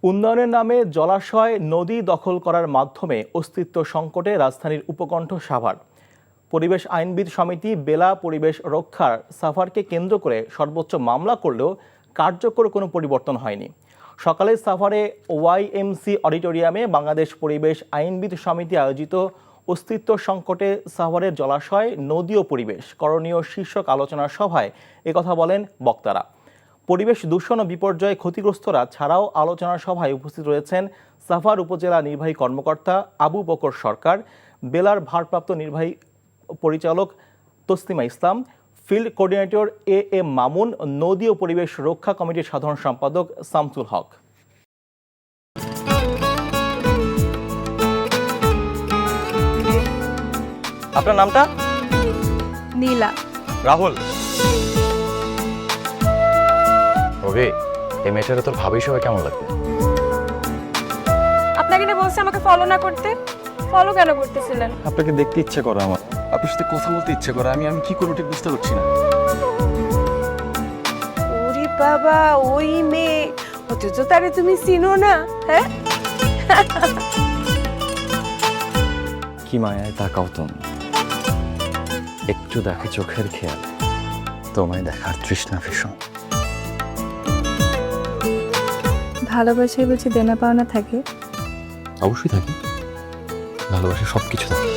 উন্নয়নের নামে জলাশয় নদী দখল করার মাধ্যমে অস্তিত্ব সংকটে রাজধানীর উপকণ্ঠ সাভার। পরিবেশ আইনবিদ সমিতি বেলা পরিবেশ রক্ষার সাভারকে কেন্দ্র করে সর্বোচ্চ মামলা করলেও কার্যকর কোনো পরিবর্তন হয়নি। সকালে সাভারে ওয়াইএমসি অডিটোরিয়ামে বাংলাদেশ পরিবেশ আইনবিদ সমিতি আয়োজিত অস্তিত্ব সংকটে সাভারের জলাশয় নদী ও পরিবেশ করণীয় শীর্ষক আলোচনা সভায় একথা বলেন বক্তারা। পরিবেশ দূষণ ও বিপর্যয়ে ক্ষতিগ্রস্তরা ছাড়াও আলোচনা সভায় উপস্থিত রয়েছেন সাভার উপজেলা নির্বাহী কর্মকর্তা আবু বকর সরকার, বেলার ভারপ্রাপ্ত নির্বাহী পরিচালক তসলিমা ইসলাম, ফিল্ড কোঅর্ডিনেটর এম মামুন, নদী ও পরিবেশ রক্ষা কমিটির সাধারণ সম্পাদক শামসুল হক। আপনার নামটা? নীলা। রাহুল। ওকে, এই মেয়েটারে তোর ভাবি সবাই কেমন লাগবে? আপনাকে না বলছে আমাকে ফলো না করতে? ফলো কেন করতেছিলেন? আপনাকে দেখতে ইচ্ছে করে আমার, আপনার সাথে কথা বলতে ইচ্ছে করে। আমি কি করবো ঠিক বুঝতে পারছি না। ওরে বাবা, ওই মেয়ে, অথচ তারে তুমি চিনো না? হ্যাঁ, কি মায়ায় তাকাও তুমি, একটু দেখে চোখের খেয়াল, তোমায় দেখার তৃষ্ণা ভীষণ। ভালোবাসায় বুঝি দেনা পাওনা থাকে? অবশ্যই থাকি, ভালোবাসা সবকিছু থাকে।